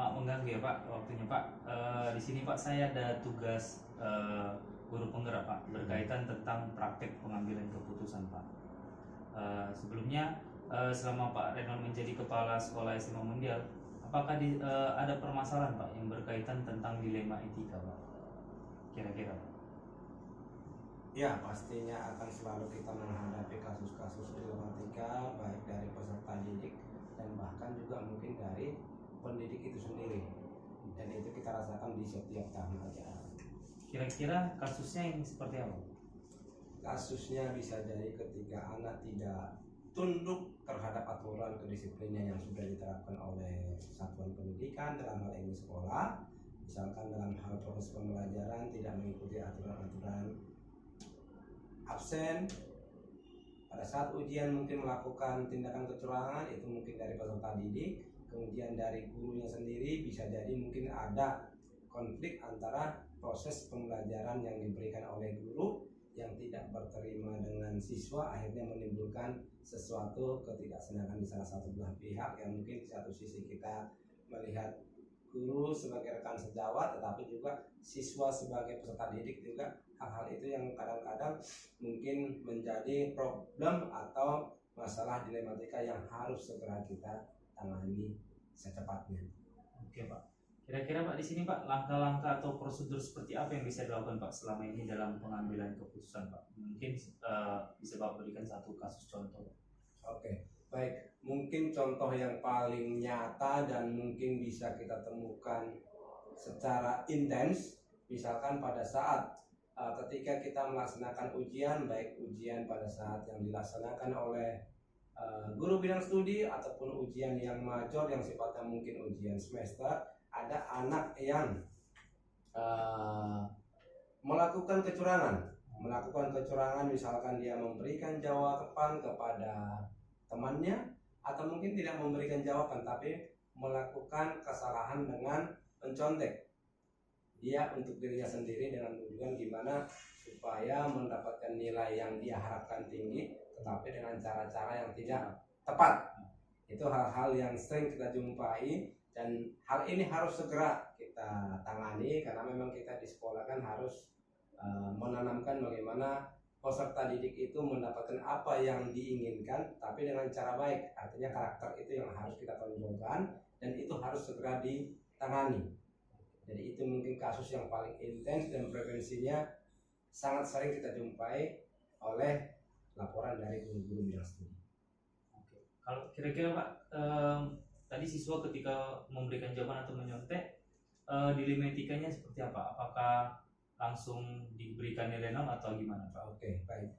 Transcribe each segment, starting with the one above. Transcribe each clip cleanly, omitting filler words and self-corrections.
Maaf mengganggu ya Pak waktunya Pak. Di sini Pak saya ada tugas guru penggerak Pak berkaitan tentang praktek pengambilan keputusan Pak. Sebelumnya selama Pak Renon menjadi kepala sekolah SMA Mundial, apakah ada permasalahan Pak yang berkaitan tentang dilema etika Pak? Kira-kira Pak? Ya, pastinya akan selalu kita menghadapi kasus-kasus dilematika baik dari peserta didik dan bahkan juga mungkin dari pendidik itu sendiri. Dan itu kita rasakan di setiap tahun ajaran. Kira-kira kasusnya yang seperti apa? Kasusnya bisa dari ketika anak tidak tunduk terhadap aturan kedisiplinan yang sudah diterapkan oleh satuan pendidikan dalam hal ini sekolah, misalkan dalam hal proses pembelajaran tidak mengikuti aturan-aturan, absen pada saat ujian, mungkin melakukan tindakan kecurangan, itu mungkin dari peserta didik, kemudian dari gurunya sendiri bisa jadi mungkin ada konflik antara proses pembelajaran yang diberikan oleh guru yang tidak berterima dengan siswa, akhirnya menimbulkan sesuatu ketidaksenangan di salah satu belah pihak, yang mungkin di satu sisi kita melihat guru sebagai rekan sejawat, tetapi juga siswa sebagai peserta didik juga hal-hal itu yang kadang-kadang mungkin menjadi problem atau masalah dilematika yang harus segera kita tangani secepatnya. Oke Pak. Kira-kira Pak di sini Pak langkah-langkah atau prosedur seperti apa yang bisa dilakukan Pak selama ini dalam pengambilan keputusan Pak? Mungkin bisa Pak berikan satu kasus contoh. Oke, baik. Mungkin contoh yang paling nyata dan mungkin bisa kita temukan secara intens, misalkan pada saat ketika kita melaksanakan ujian, baik ujian pada saat yang dilaksanakan oleh guru bidang studi ataupun ujian yang major yang sifatnya mungkin ujian semester, ada anak yang melakukan kecurangan, misalkan dia memberikan jawaban kepada temannya atau mungkin tidak memberikan jawaban tapi melakukan kesalahan dengan mencontek dia untuk dirinya sendiri dengan tujuan gimana supaya mendapatkan nilai yang dia harapkan tinggi, tetapi dengan cara-cara yang tidak tepat. Itu hal-hal yang sering kita jumpai dan hal ini harus segera kita tangani karena memang kita di sekolah kan harus menanamkan bagaimana peserta didik itu mendapatkan apa yang diinginkan tapi dengan cara baik. Artinya karakter itu yang harus kita tonjolkan dan itu harus segera ditangani. Jadi itu mungkin kasus yang paling intens dan prevensinya sangat sering kita jumpai oleh laporan dari guru-guru bidang studi. Oke. Kalau kira-kira Pak, tadi siswa ketika memberikan jawaban atau menyontek, dilematikanya seperti apa? Apakah langsung diberikan nilai 0 atau gimana Pak? Oke, baik.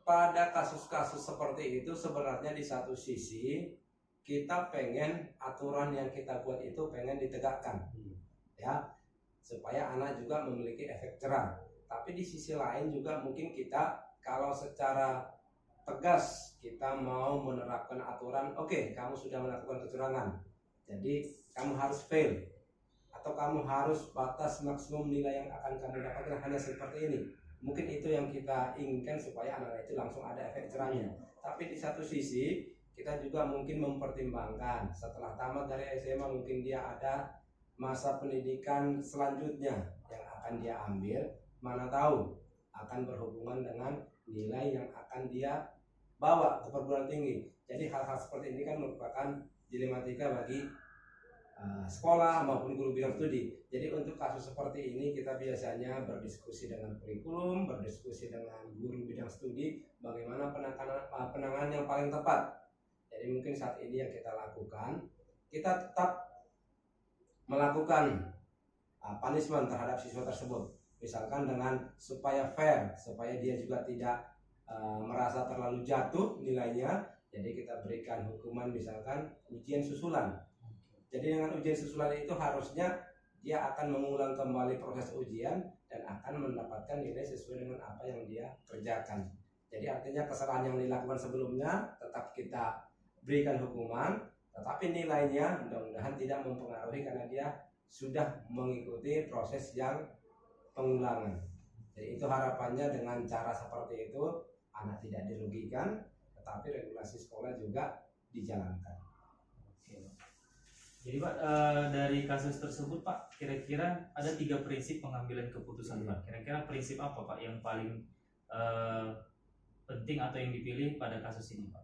Pada kasus-kasus seperti itu sebenarnya di satu sisi kita pengen aturan yang kita buat itu pengen ditegakkan, ya, supaya anak juga memiliki efek jerah. Tapi di sisi lain juga mungkin kita kalau secara tegas kita mau menerapkan aturan, oke, kamu sudah melakukan kecurangan, jadi kamu harus fail atau kamu harus batas maksimum nilai yang akan kamu dapatkan hanya seperti ini. Mungkin itu yang kita inginkan supaya anak-anak itu langsung ada efek jerahnya. Tapi di satu sisi kita juga mungkin mempertimbangkan setelah tamat dari SMA mungkin dia ada masa pendidikan selanjutnya yang akan dia ambil, mana tahu akan berhubungan dengan nilai yang akan dia bawa ke perguruan tinggi. Jadi hal-hal seperti ini kan merupakan dilematika bagi sekolah maupun guru bidang studi. Jadi untuk kasus seperti ini kita biasanya berdiskusi dengan kurikulum, berdiskusi dengan guru bidang studi bagaimana penanganan yang paling tepat. Jadi mungkin saat ini yang kita lakukan, kita tetap melakukan punishment terhadap siswa tersebut, misalkan dengan supaya fair, supaya dia juga tidak merasa terlalu jatuh nilainya. Jadi kita berikan hukuman misalkan ujian susulan. Jadi dengan ujian susulan itu harusnya dia akan mengulang kembali proses ujian dan akan mendapatkan nilai sesuai dengan apa yang dia kerjakan. Jadi artinya kesalahan yang dilakukan sebelumnya tetap kita berikan hukuman, tetapi nilainya mudah-mudahan tidak mempengaruhi karena dia sudah mengikuti proses yang pengulangan. Jadi itu harapannya dengan cara seperti itu anak tidak dirugikan, tetapi regulasi sekolah juga dijalankan. Oke. Jadi Pak, dari kasus tersebut Pak, kira-kira ada 3 prinsip pengambilan keputusan Pak. Kira-kira prinsip apa Pak yang paling penting atau yang dipilih pada kasus ini Pak?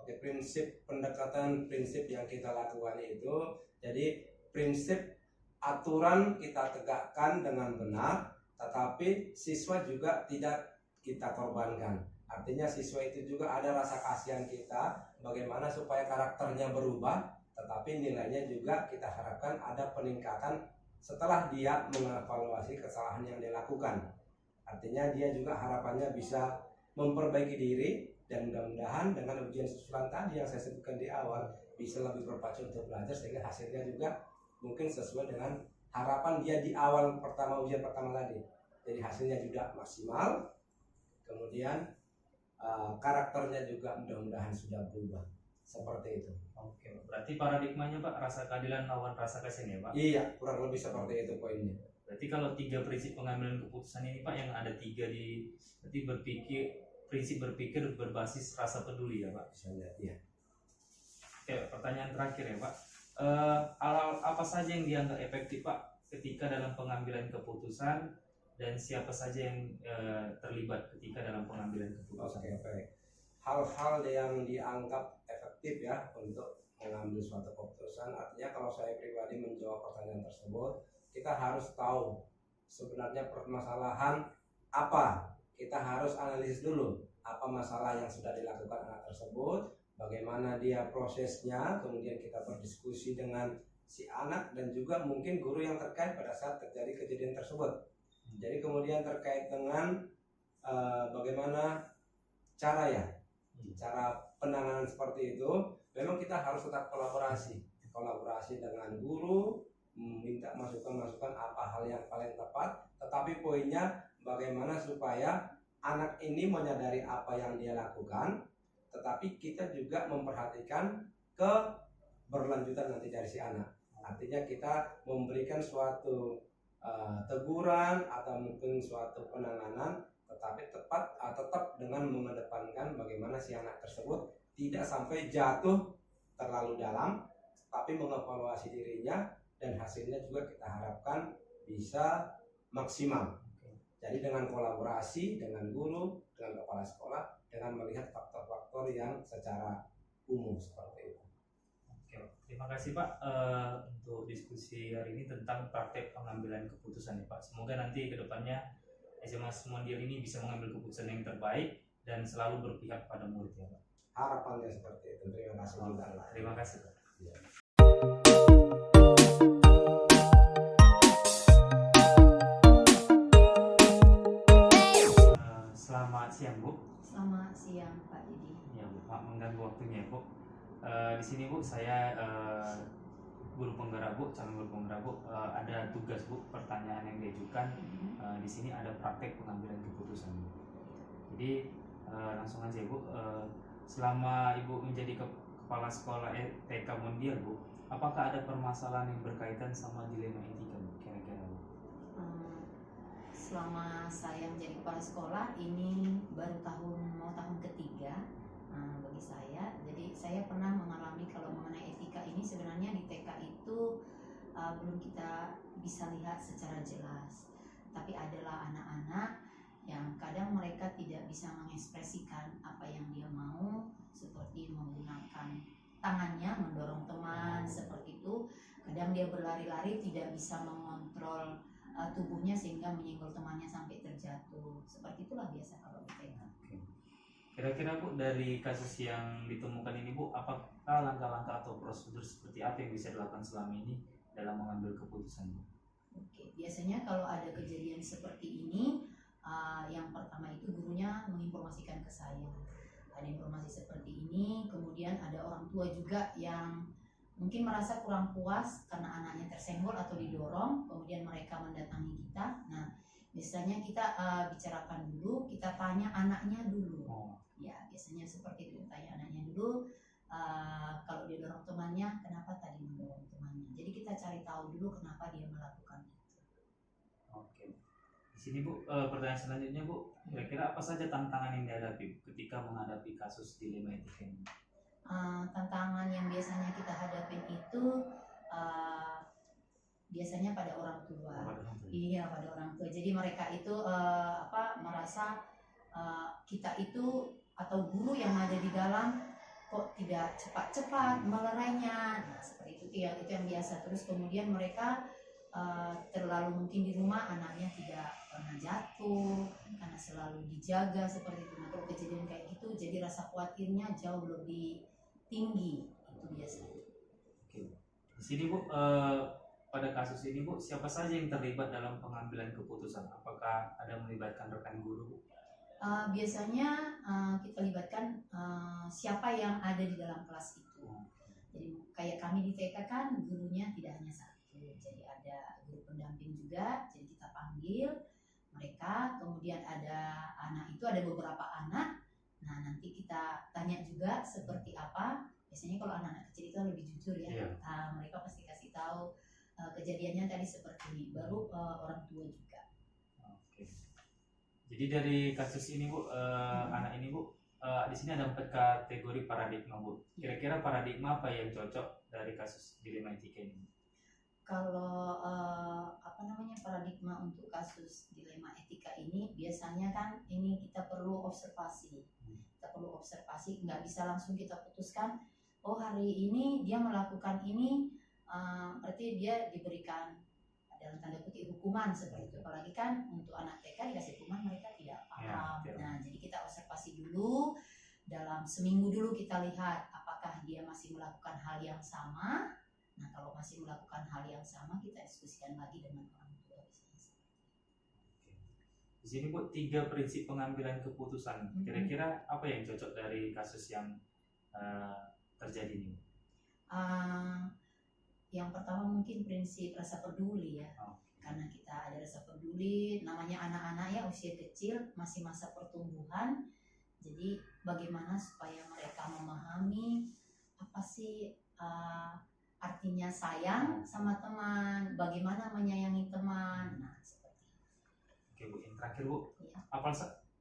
Oke, prinsip yang kita lakukan itu, jadi prinsip aturan kita tegakkan dengan benar, tetapi siswa juga tidak kita korbankan. Artinya siswa itu juga ada rasa kasihan kita, bagaimana supaya karakternya berubah, tetapi nilainya juga kita harapkan ada peningkatan setelah dia mengevaluasi kesalahan yang dia lakukan. Artinya dia juga harapannya bisa memperbaiki diri, dan mudah-mudahan dengan ujian susulan tadi yang saya sebutkan di awal bisa lebih berpacu untuk belajar, sehingga hasilnya juga mungkin sesuai dengan harapan dia di awal ujian pertama tadi. Jadi hasilnya juga maksimal, kemudian karakternya juga mudah-mudahan sudah berubah seperti itu. Oke, berarti paradigmanya Pak, rasa keadilan lawan rasa kasihan ya Pak? Iya, kurang lebih seperti itu poinnya. Berarti kalau 3 prinsip pengambilan keputusan ini Pak, yang ada 3 berarti prinsip berpikir berbasis rasa peduli ya Pak? Misalnya, iya. Oke, pertanyaan terakhir ya Pak. Hal apa saja yang dianggap efektif Pak ketika dalam pengambilan keputusan, dan siapa saja yang terlibat ketika dalam pengambilan keputusan? Oke, baik. Hal-hal yang dianggap efektif ya untuk mengambil suatu keputusan, artinya kalau saya pribadi menjawab pertanyaan tersebut, kita harus tahu sebenarnya permasalahan apa. Kita harus analisis dulu apa masalah yang sudah dilakukan anak tersebut, bagaimana dia prosesnya, kemudian kita berdiskusi dengan si anak dan juga mungkin guru yang terkait pada saat terjadi kejadian tersebut. Jadi kemudian terkait dengan bagaimana cara penanganan seperti itu, memang kita harus tetap kolaborasi dengan guru, minta masukan-masukan apa hal yang paling tepat, tetapi poinnya bagaimana supaya anak ini menyadari apa yang dia lakukan, tetapi kita juga memperhatikan keberlanjutan nanti dari si anak. Artinya kita memberikan suatu teguran atau mungkin suatu penanganan, tetapi tetap dengan mengedepankan bagaimana si anak tersebut tidak sampai jatuh terlalu dalam, tapi mengevaluasi dirinya, dan hasilnya juga kita harapkan bisa maksimal. Jadi dengan kolaborasi dengan guru, dengan kepala sekolah, dengan melihat faktor-faktor yang secara umum seperti itu. Oke, terima kasih Pak untuk diskusi hari ini tentang praktek pengambilan keputusan ya Pak. Semoga nanti ke depannya SMA Mondial ini bisa mengambil keputusan yang terbaik dan selalu berpihak pada murid ya Pak. Harapannya seperti itu. Terima kasih juga. Terima kasih Pak. Ya. Selamat siang Bu. Selamat siang Pak Didi. Ya Bu, maaf mengganggu waktunya Bu. Di sini Bu, saya guru penggerak Bu, calon guru penggerak Bu. Ada tugas Bu, pertanyaan yang diajukan. Di sini ada praktek pengambilan keputusan Bu. Jadi langsung aja Bu. Selama Ibu menjadi kepala sekolah TK Mondial Bu, apakah ada permasalahan yang berkaitan sama dilema etika Bu? Kira-kira Bu? Selama saya menjadi kepala sekolah ini baru tahun ketiga bagi saya. Jadi saya pernah mengalami kalau mengenai etika ini sebenarnya di TK itu belum kita bisa lihat secara jelas. Tapi adalah anak-anak yang kadang mereka tidak bisa mengekspresikan apa yang dia mau, seperti menggunakan tangannya mendorong teman seperti itu. Kadang dia berlari-lari tidak bisa mengontrol tubuhnya sehingga menyenggol temannya sampai terjatuh. Seperti itulah biasa kalau di TK. Kira-kira Bu, dari kasus yang ditemukan ini Bu, apakah langkah-langkah atau prosedur seperti apa yang bisa dilakukan selama ini dalam mengambil keputusan Bu? Oke, biasanya kalau ada kejadian seperti ini, yang pertama itu gurunya menginformasikan ke saya. Ada informasi seperti ini, kemudian ada orang tua juga yang mungkin merasa kurang puas karena anaknya tersenggol atau didorong, kemudian mereka mendatangi kita. Nah, biasanya kita bicarakan dulu, kita tanya anaknya dulu. Ya, biasanya seperti itu, tanya anaknya dulu. Kalau dia dorong temannya, kenapa tadi mendorong temannya? Jadi kita cari tahu dulu kenapa dia melakukan itu. Oke. Di sini Bu, pertanyaan selanjutnya Bu, kira-kira apa saja tantangan yang dihadapi ketika menghadapi kasus dilema etika ini? Tantangan yang biasanya kita hadapin itu biasanya pada orang tua. Pada orang tua. Iya, pada orang tua. Jadi mereka itu merasa kita itu atau guru yang ada di dalam kok tidak cepat-cepat melerainya. Nah, seperti itu yang biasa. Terus kemudian mereka terlalu mungkin di rumah anaknya tidak pernah jatuh karena selalu dijaga seperti itu. Nah, kalau kejadian kayak gitu jadi rasa khawatirnya jauh lebih tinggi, itu biasanya. Oke. Di sini Bu, pada kasus ini Bu, siapa saja yang terlibat dalam pengambilan keputusan? Apakah ada melibatkan rekan guru Bu? Biasanya kita libatkan siapa yang ada di dalam kelas itu. Jadi kayak kami di TK kan gurunya tidak hanya satu, jadi ada guru pendamping juga. Jadi kita panggil mereka, kemudian ada anak itu, ada beberapa anak. Nah, nanti kita tanya juga seperti apa. Biasanya kalau anak-anak kecil itu lebih jujur ya. Iya. Mereka pasti kasih tahu kejadiannya tadi seperti ini. Baru orang tua juga. Oke. Jadi dari kasus ini Bu, anak ini Bu, di sini ada 4 kategori paradigma Bu. Kira-kira paradigma apa yang cocok dari kasus dilema etika ini? Kalau paradigma untuk kasus dilema etika ini biasanya kan ini kita perlu observasi. Kita perlu observasi, nggak bisa langsung kita putuskan. Oh, hari ini dia melakukan ini, berarti dia diberikan dalam tanda kutip hukuman seperti itu. Apalagi kan untuk anak TK dikasih hukuman mereka tidak paham. Ya. Nah, jadi kita observasi dulu, dalam seminggu dulu kita lihat apakah dia masih melakukan hal yang sama. Nah, kalau masih melakukan hal yang sama, kita diskusikan lagi dengan orang tua. Di sini Bu, 3 prinsip pengambilan keputusan. Kira-kira apa yang cocok dari kasus yang terjadi ini? Yang pertama mungkin prinsip rasa peduli ya. Karena kita ada rasa peduli, namanya anak-anak ya usia kecil, masih masa pertumbuhan. Jadi bagaimana supaya mereka memahami apa sih artinya sayang sama teman, bagaimana menyayangi teman. Nah, seperti itu. Oke Bu, yang terakhir Bu, Ya.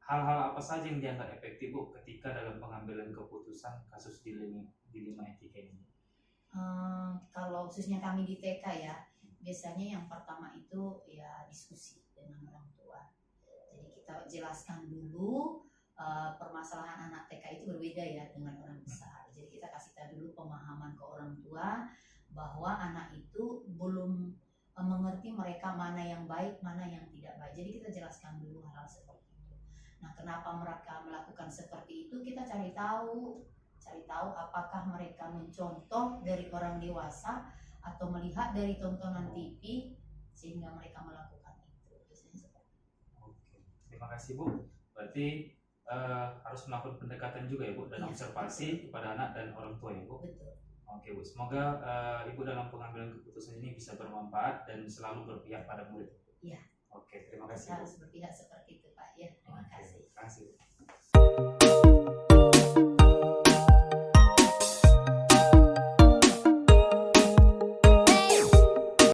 hal-hal apa saja yang dianggap efektif Bu ketika dalam pengambilan keputusan kasus dilema etika ini? Kalau khususnya kami di TK ya, biasanya yang pertama itu ya diskusi dengan orang tua. Jadi kita jelaskan dulu permasalahan anak TK itu berbeda ya dengan orang besar. Jadi kita kasih tahu dulu pemahaman ke orang tua bahwa anak itu belum mengerti mereka mana yang baik, mana yang tidak baik. Jadi kita jelaskan dulu hal seperti itu. Nah, kenapa mereka melakukan seperti itu? Kita cari tahu apakah mereka mencontoh dari orang dewasa atau melihat dari tontonan TV sehingga mereka melakukan itu. Biasanya seperti itu. Oke, terima kasih Bu. Berarti harus melakukan pendekatan juga ya Bu, dan observasi kepada anak dan orang tua ya Bu. Betul. Oke Bu, semoga Ibu dalam pengambilan keputusan ini bisa bermanfaat dan selalu berpihak pada murid. Iya. Oke, terima kasih. Harus berpihak seperti itu Pak ya. Terima kasih. Terima kasih.